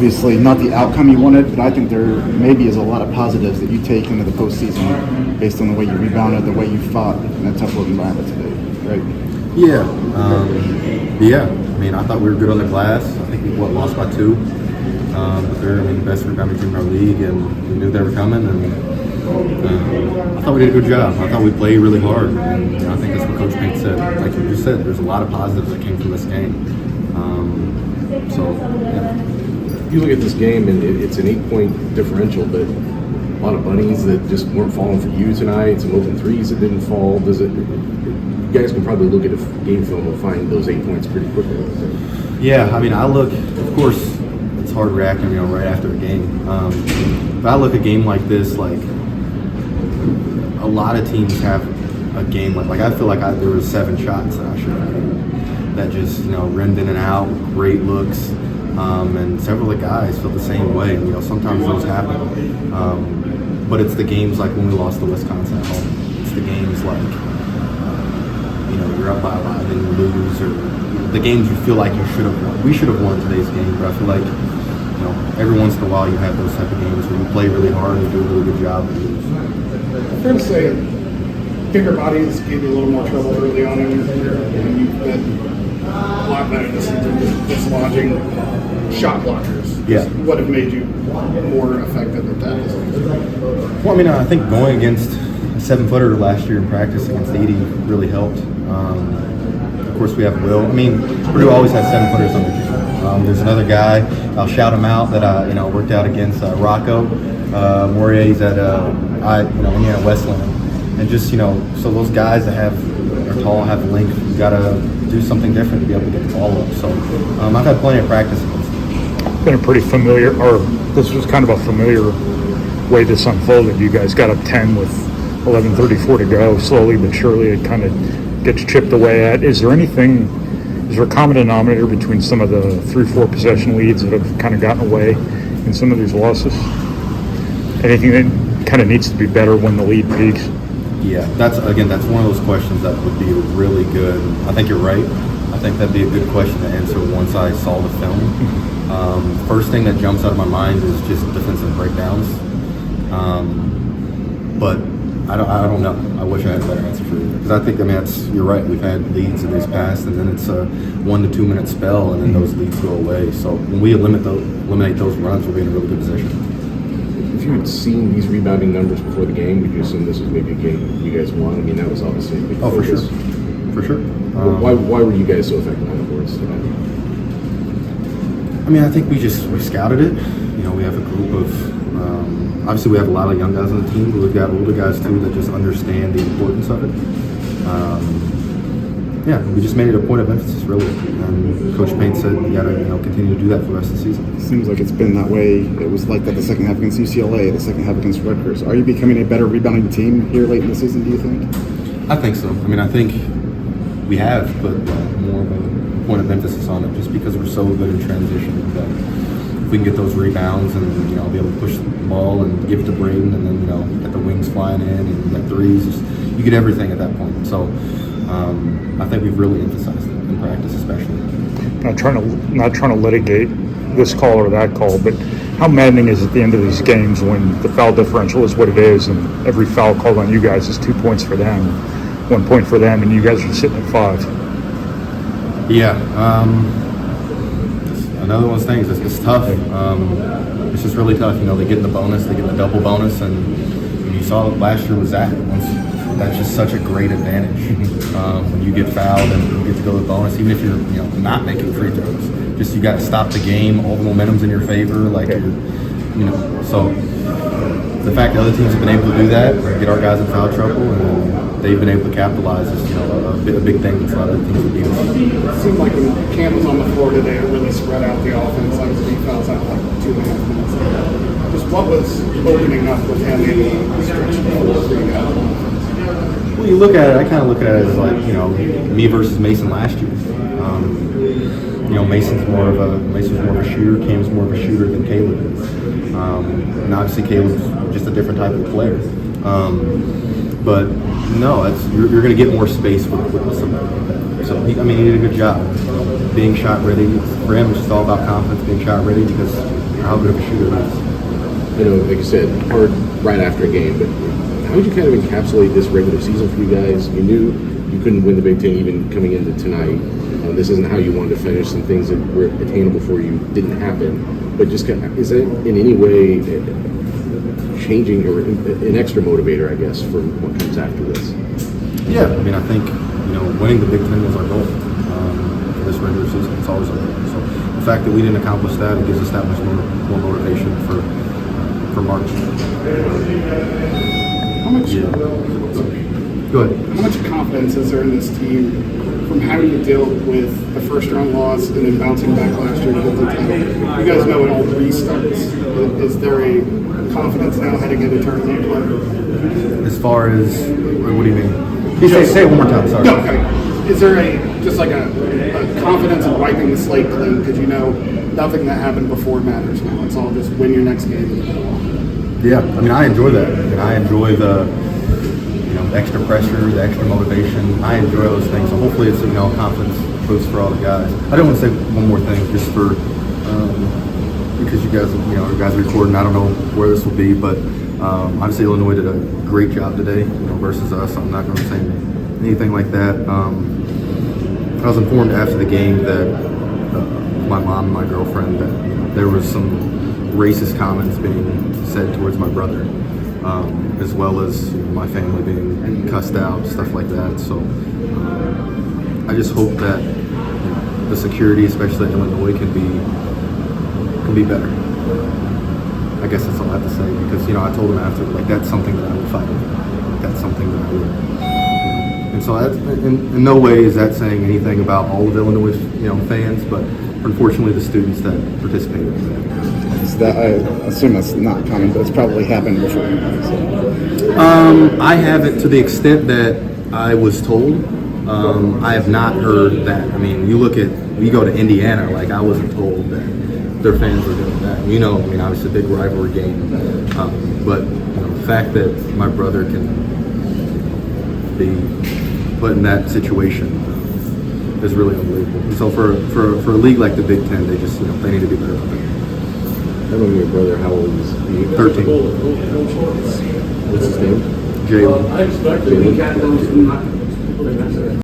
Obviously, not the outcome you wanted, but I think there maybe is a lot of positives that you take into the postseason based on the way you rebounded, the way you fought in a tough work environment today, right? Yeah. I mean, I thought we were good on the glass. I think we lost by 2. But they're the best rebounding team in our league, and we knew they were coming. And I thought we did a good job. I thought we played really hard. And I think that's what Coach Payne said. Like you just said, there's a lot of positives that came from this game. Yeah. You look at this game, and it's an 8-point differential, but a lot of bunnies that just weren't falling for you tonight, some open threes that didn't fall. You guys can probably look at a game film and find those 8 points pretty quickly. Yeah, I mean, of course, it's hard reacting, right after a game. But I look at a game like this, like a lot of teams have a game like I feel like there was 7 shots that I should have had that just, rimmed in and out, great looks. And several of the guys felt the same way. Sometimes those happen. But it's the games like when we lost to Wisconsin at home. It's the games like, you're up by 11 and you lose, or the games you feel like you should have won. We should have won today's game, but I feel like, every once in a while you have those type of games where you play really hard and do a really good job and lose. Fair to say, bigger bodies gave you a little more trouble early on in your career, and you've been a lot better this season dislodging shot blockers. Yeah. What have made you more effective at that? Well, I mean, I think going against a 7-footer last year in practice against 80 really helped. Of course, we have Will. I mean, Purdue always has 7-footers on their team. There's another guy, I'll shout him out, that I worked out against Rocco. Morier's at Indiana Westland. And just, so those guys that are tall, have length, you got to do something different to be able to get the ball up. So I've had plenty of practice against them. Been a pretty familiar, or this was kind of a familiar way this unfolded. You guys got up 10 with 11:34 to go. Slowly but surely it kind of gets chipped away at. Is there a common denominator between some of the 3-4 possession leads that have kind of gotten away in some of these losses? Anything that kind of needs to be better when the lead peaks? Yeah, that's one of those questions that would be really good. I think you're right. I think that'd be a good question to answer once I saw the film. First thing that jumps out of my mind is just defensive breakdowns. But I don't know. I wish I had a better answer for you. Because I think, you're right. We've had leads in these past, and then it's a 1 to 2 minute spell, and then those leads go away. So when we eliminate those runs, we'll be in a really good position. If you had seen these rebounding numbers before the game, would you assume this was maybe a game you guys won? I mean, that was obviously a big focus. For sure. Why were you guys so effective on the boards tonight? I think we scouted it. We have a group of, obviously we have a lot of young guys on the team, but we've got older guys too that just understand the importance of it. We just made it a point of emphasis, really. And Coach Payne said we got to continue to do that for the rest of the season. It seems like it's been that way. It was like that the second half against UCLA, the second half against Rutgers. Are you becoming a better rebounding team here late in the season, do you think? I think so. I think we have put more of a point of emphasis on it just because we're so good in transition that if we can get those rebounds and be able to push the ball and give it to Braden and then get the wings flying in and get threes, you get everything at that point. So I think we've really emphasized it in practice, especially. Not trying to litigate this call or that call, but how maddening is it at the end of these games when the foul differential is what it is, and every foul called on you guys is 2 points for them, 1 point for them, and you guys are sitting at 5? Yeah, another one of those things. It's tough. It's just really tough. They get the bonus, they get the double bonus, and you saw last year with Zach. That's just such a great advantage when you get fouled and you get to go to the bonus, even if you're not making free throws. Just you got to stop the game. All the momentum's in your favor. So the fact that other teams have been able to do that, get our guys in foul trouble, and they've been able to capitalize is a big thing that's a lot of teams would beat us. It seemed like when Cam was on the floor today, it really spread out the offense. Obviously, he fouls out like 2.5 minutes. Just what was opening up with him able to stretch the floor for you guys? Well, you look at it, I kind of look at it as like, me versus Mason last year. Mason's more of a shooter, Cam's more of a shooter than Caleb is. And obviously Caleb's just a different type of player. But no, you're going to get more space with somebody like that. So he did a good job being shot ready. For him, it's just all about confidence, being shot ready, because how good of a shooter he is. You know, like you said, hard right after a game, but how would you kind of encapsulate this regular season for you guys? You knew you couldn't win the Big Ten even coming into tonight. This isn't how you wanted to finish. Some things that were attainable for you didn't happen. But just kind of, is it in any way changing or an extra motivator, I guess, for what comes after this? Yeah, I mean, I think, winning the Big Ten was our goal for this regular season. It's always our goal. So the fact that we didn't accomplish that, it gives us that much more motivation for March. How much? Go ahead. How much confidence is there in this team from how you dealt with the first-round loss and then bouncing back last year to get the title? You guys know it all restarts. Is there a confidence now heading into tournament play? As far as, what do you mean? Say it one more time, sorry. No, okay. Is there a confidence in wiping the slate clean? Because you know nothing that happened before matters now. It's all just win your next game and go on. Yeah, I mean, I enjoy that. I mean, I enjoy the extra pressure, the extra motivation. I enjoy those things. So hopefully it's a confidence boost for all the guys. I do want to say one more thing, just for because you guys are recording. I don't know where this will be, but obviously Illinois did a great job today, versus us. I'm not going to say anything like that. I was informed after the game that my mom and my girlfriend that there was some racist comments being said towards my brother, as well as my family being cussed out, stuff like that. So I just hope that the security, especially in Illinois, can be better. I guess that's all I have to say, because I told him after, that's something that I would fight with. That's something that I would. And so that's, in no way is that saying anything about all of Illinois, fans, but unfortunately the students that participated in that. I assume that's not common, but it's probably happened before. So. I haven't, to the extent that I was told. I have not heard that. I mean, you go to Indiana, I wasn't told that their fans were doing that. Obviously a big rivalry game. But the fact that my brother can be put in that situation is really unbelievable. And so for a league like the Big Ten, they just they need to be better about that. I know your brother, how old is he? 13. What's his name? Jalen. Jalen?